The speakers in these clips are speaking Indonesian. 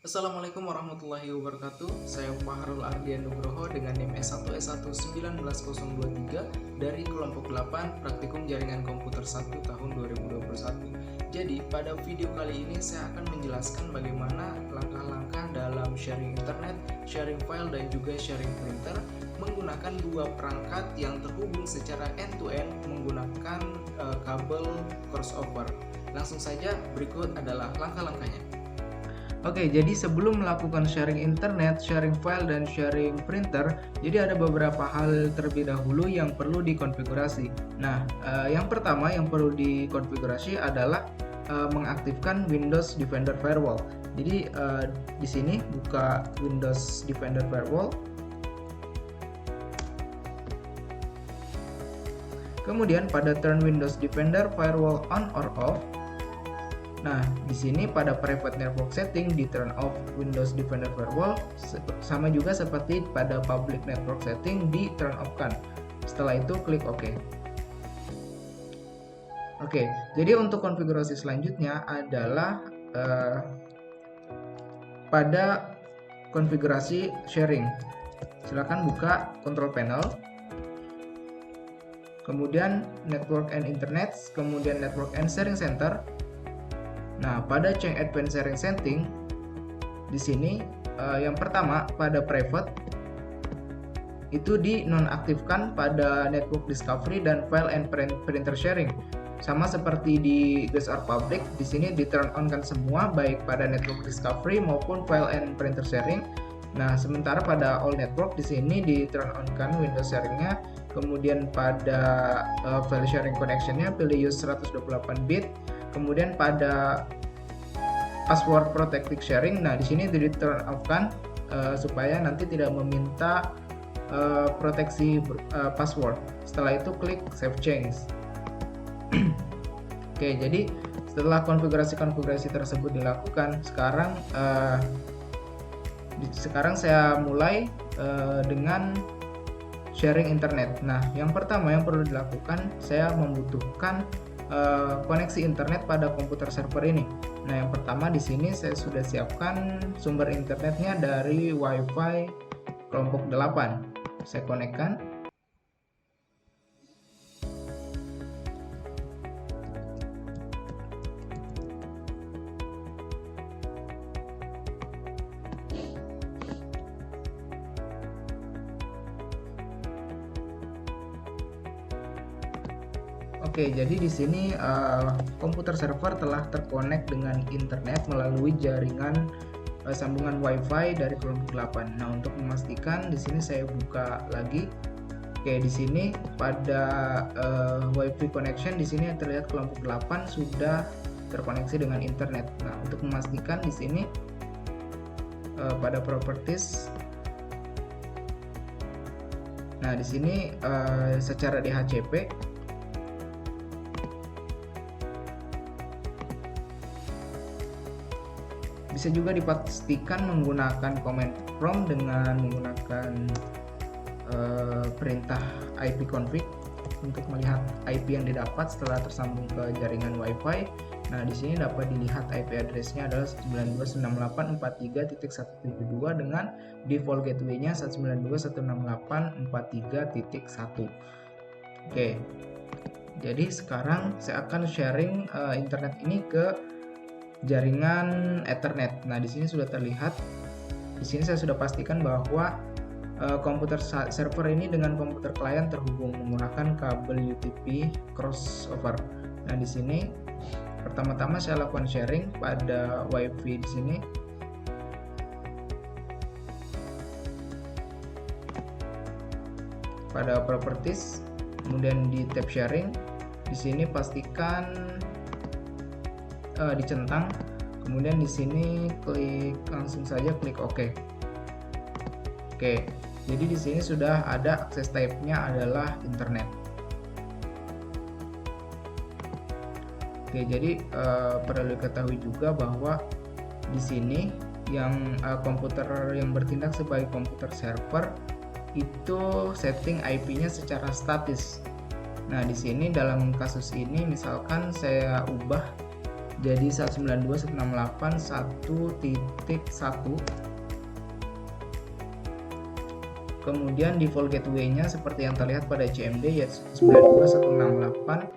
Assalamualaikum warahmatullahi wabarakatuh. Saya Fahrul Ardian Nugroho dengan NIM S1S1 19023 dari kelompok 8 Praktikum Jaringan Komputer 1 tahun 2021. Jadi, pada video kali ini saya akan menjelaskan bagaimana langkah-langkah dalam sharing internet, sharing file, dan juga sharing printer menggunakan dua perangkat yang terhubung secara end-to-end menggunakan kabel crossover. Langsung saja, berikut adalah langkah-langkahnya. Oke, jadi sebelum melakukan sharing internet, sharing file, dan sharing printer, jadi ada beberapa hal terlebih dahulu yang perlu dikonfigurasi. Nah, yang pertama yang perlu dikonfigurasi adalah mengaktifkan Windows Defender Firewall. Jadi di sini buka Windows Defender Firewall. Kemudian pada turn Windows Defender Firewall on or off. Nah, di sini pada private network setting di turn off Windows Defender Firewall, sama juga seperti pada public network setting di turn off kan. Setelah itu klik OK. Oke, jadi untuk konfigurasi selanjutnya adalah pada konfigurasi sharing. Silakan buka control panel. Kemudian network and internet, kemudian network and sharing center. Nah, pada change advanced sharing setting di sini yang pertama pada private itu dinonaktifkan pada network discovery dan file and printer sharing. Sama seperti di GSR public, di sini di turn on kan semua baik pada network discovery maupun file and printer sharing. Nah, sementara pada all network di sini di turn on kan Windows sharingnya. Kemudian pada file sharing connectionnya pilih use 128 bit. Kemudian pada password protected sharing, nah di sini di turn off kan supaya nanti tidak meminta proteksi password. Setelah itu klik save change. Oke, jadi setelah konfigurasi tersebut dilakukan, sekarang saya mulai dengan sharing internet. Nah, yang pertama yang perlu dilakukan, saya membutuhkan koneksi internet pada komputer server ini. Nah, yang pertama di sini saya sudah siapkan sumber internetnya dari WiFi kelompok 8. Saya konekkan. Oke, jadi di sini komputer server telah terkonek dengan internet melalui jaringan sambungan WiFi dari kelompok 8. Nah, untuk memastikan di sini saya buka lagi. Oke, di sini pada WiFi connection di sini terlihat kelompok 8 sudah terkoneksi dengan internet. Nah, untuk memastikan di sini pada properties. Nah, di sini secara DHCP bisa juga dipastikan menggunakan command prompt dengan menggunakan perintah ipconfig untuk melihat IP yang didapat setelah tersambung ke jaringan WiFi. Nah, di sini dapat dilihat IP address-nya adalah 192.168.43.172 dengan default gateway-nya 192.168.43.1. Oke. Jadi sekarang saya akan sharing internet ini ke jaringan Ethernet. Nah, di sini sudah terlihat. Di sini saya sudah pastikan bahwa komputer server ini dengan komputer klien terhubung menggunakan kabel UTP crossover. Nah, di sini pertama-tama saya lakukan sharing pada WiFi di sini. Pada properties, kemudian di tab sharing. Di sini pastikan dicentang, kemudian di sini langsung saja klik OK. Oke, jadi di sini sudah ada akses type-nya adalah internet. Oke, jadi perlu diketahui juga bahwa di sini yang komputer yang bertindak sebagai komputer server itu setting IP-nya secara statis. Nah, di sini dalam kasus ini misalkan saya ubah jadi 192.168.1.1. Kemudian default gateway-nya seperti yang terlihat pada CMD yaitu 192.168.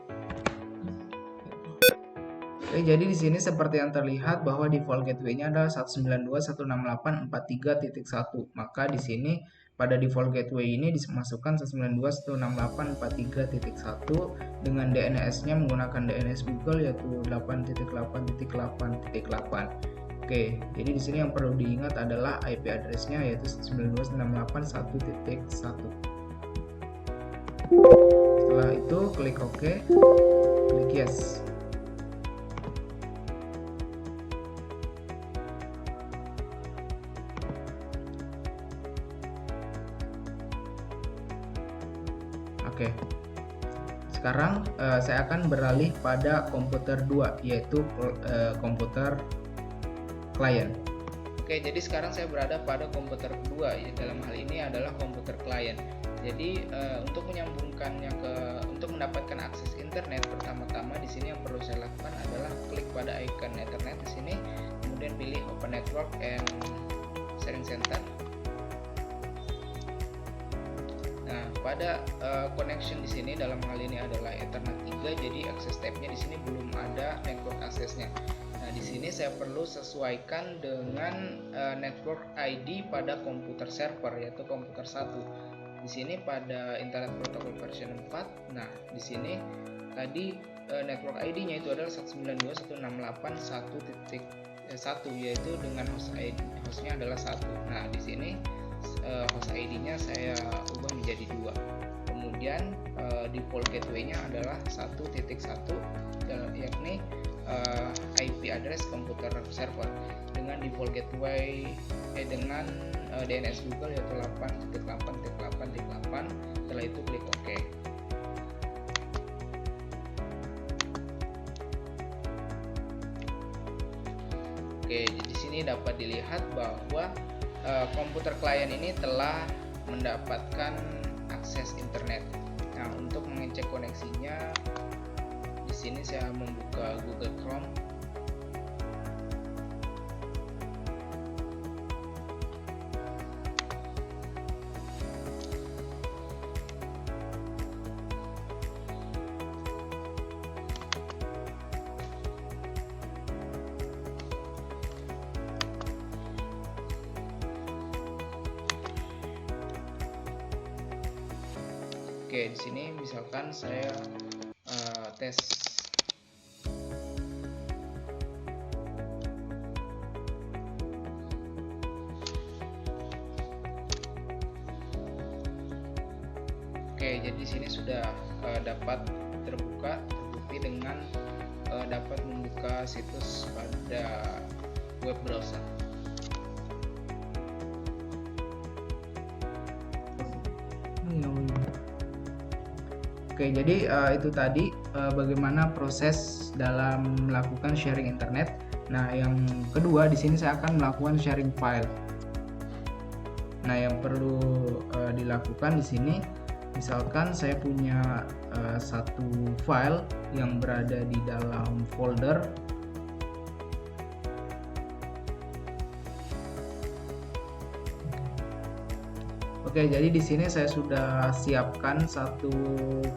Oke, jadi di sini seperti yang terlihat bahwa default gateway-nya adalah 192.168.43.1. Maka di sini pada default gateway ini dimasukkan 192.168.43.1 dengan DNS-nya menggunakan DNS Google yaitu 8.8.8.8. Oke, jadi di sini yang perlu diingat adalah IP address-nya yaitu 192.168.1.1. Setelah itu klik OK, klik yes. Oke. Sekarang saya akan beralih pada komputer 2 yaitu komputer klien. Oke, jadi sekarang saya berada pada komputer kedua, ya, dalam hal ini adalah komputer klien. Jadi untuk menyambungkannya untuk mendapatkan akses internet, pertama-tama di sini yang perlu saya lakukan adalah klik pada icon Ethernet di sini, kemudian pilih Open Network and Sharing Center. Nah, pada connection di sini dalam hal ini adalah Ethernet 3, jadi akses tab-nya di sini belum ada network aksesnya. Nah, di sini saya perlu sesuaikan dengan network ID pada komputer server yaitu komputer 1. Di sini pada Internet Protocol version 4. Nah, di sini tadi network ID-nya itu adalah 192.168.1.1 yaitu dengan hostnya adalah 1. Nah, di sini host ID-nya saya ubah menjadi 2. Kemudian default gateway-nya adalah 1.1 yakni IP address komputer server dengan default gateway dengan DNS Google yaitu 8.8.8.8. Setelah itu klik OK. Oke, di sini dapat dilihat bahwa komputer klien ini telah mendapatkan akses internet. Nah, untuk mengecek koneksinya di sini saya membuka Google Chrome. Oke, di sini misalkan saya tes. Oke, jadi di sini sudah dapat terbukti dengan dapat membuka situs pada web browser. Oke, jadi itu tadi bagaimana proses dalam melakukan sharing internet. Nah, yang kedua di sini saya akan melakukan sharing file. Nah, yang perlu dilakukan di sini, misalkan saya punya satu file yang berada di dalam folder. Oke, jadi di sini saya sudah siapkan satu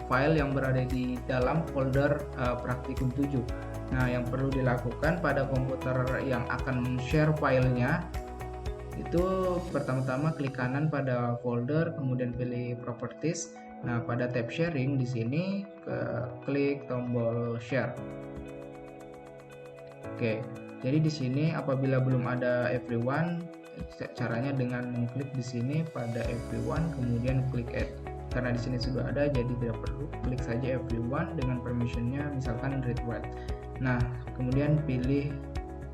file yang berada di dalam folder Praktikum 7. Nah, yang perlu dilakukan pada komputer yang akan share filenya itu pertama-tama klik kanan pada folder, kemudian pilih Properties. Nah, pada tab sharing di sini klik tombol share. Oke, jadi di sini apabila belum ada everyone, caranya dengan mengklik di sini pada everyone kemudian klik add. Karena di sini sudah ada, jadi tidak perlu, klik saja everyone dengan permissionnya misalkan read write. Nah, kemudian pilih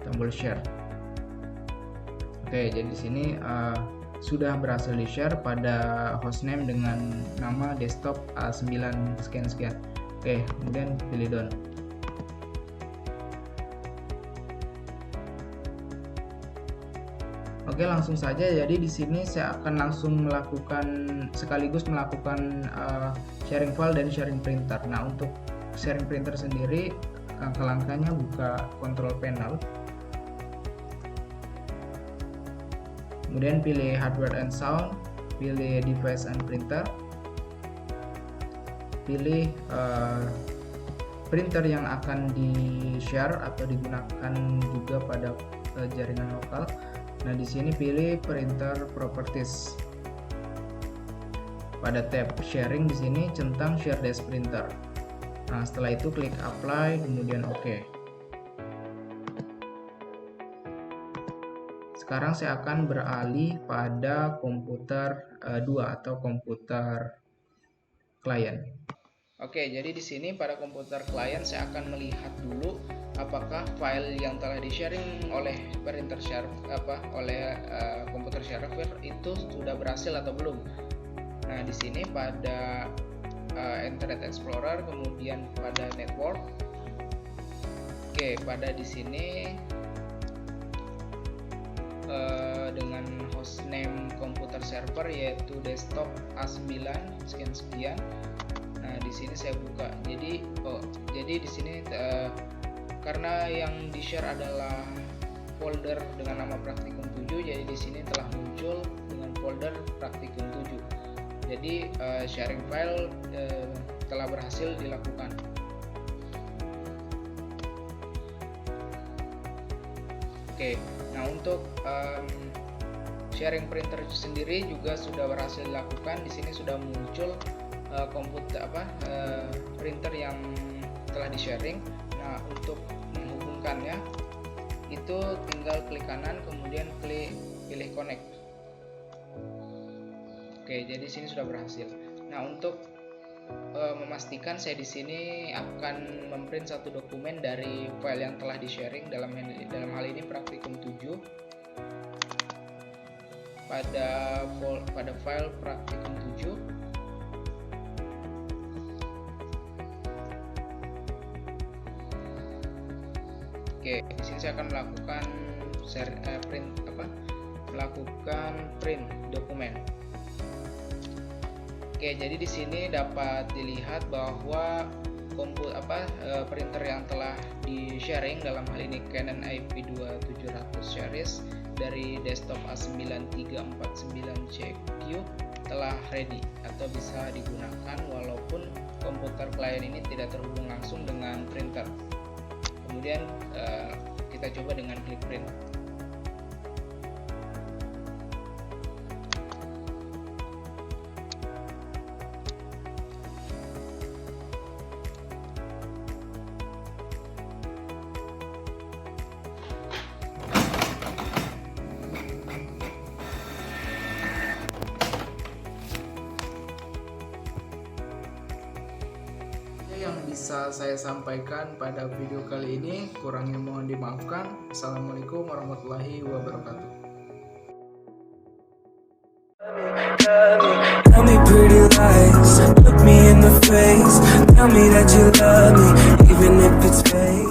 tombol share. Oke, jadi di sini sudah berhasil di share pada hostname dengan nama desktop A9 sekian. Oke, kemudian pilih done. Oke, langsung saja. Jadi di sini saya akan langsung sekaligus melakukan sharing file dan sharing printer. Nah, untuk sharing printer sendiri langkah-langkahnya buka control panel, kemudian pilih hardware and sound, pilih device and printer, pilih printer yang akan di-share atau digunakan juga pada jaringan lokal. Nah, di sini pilih printer properties. Pada tab sharing di sini centang share dash printer. Nah, setelah itu klik apply, kemudian OK. Sekarang saya akan beralih pada komputer 2 atau komputer klien. Oke, jadi di sini pada komputer klien saya akan melihat dulu apakah file yang telah di-sharing oleh printer oleh komputer server itu sudah berhasil atau belum. Nah, di sini pada Internet Explorer, kemudian pada network. Oke, pada di sini dengan hostname komputer server yaitu desktop A9 sekian. Nah, di sini saya buka. Jadi di sini karena yang di-share adalah folder dengan nama Praktikum 7, jadi di sini telah muncul dengan folder Praktikum 7. Jadi sharing file telah berhasil dilakukan. Oke, nah untuk sharing printer sendiri juga sudah berhasil dilakukan. Di sini sudah muncul printer yang telah di-sharing. Nah, untuk menghubungkannya itu tinggal klik kanan, kemudian pilih connect. Oke, jadi di sini sudah berhasil. Nah, untuk memastikan, saya di sini akan memprint satu dokumen dari file yang telah di-sharing, dalam hal ini Praktikum 7 pada file Praktikum 7. Oke, di sini saya akan melakukan print dokumen. Oke, jadi di sini dapat dilihat bahwa printer yang telah di-sharing, dalam hal ini Canon IP2700 series dari desktop A9-349CQ telah ready atau bisa digunakan walaupun komputer klien ini tidak terhubung langsung dengan printer. Kemudian kita coba dengan klik print. Yang bisa saya sampaikan pada video kali ini, kurangnya mohon dimaafkan. Assalamualaikum warahmatullahi wabarakatuh. Tell me pretty lies, look me in the face, tell me that you love me, even if it's fake.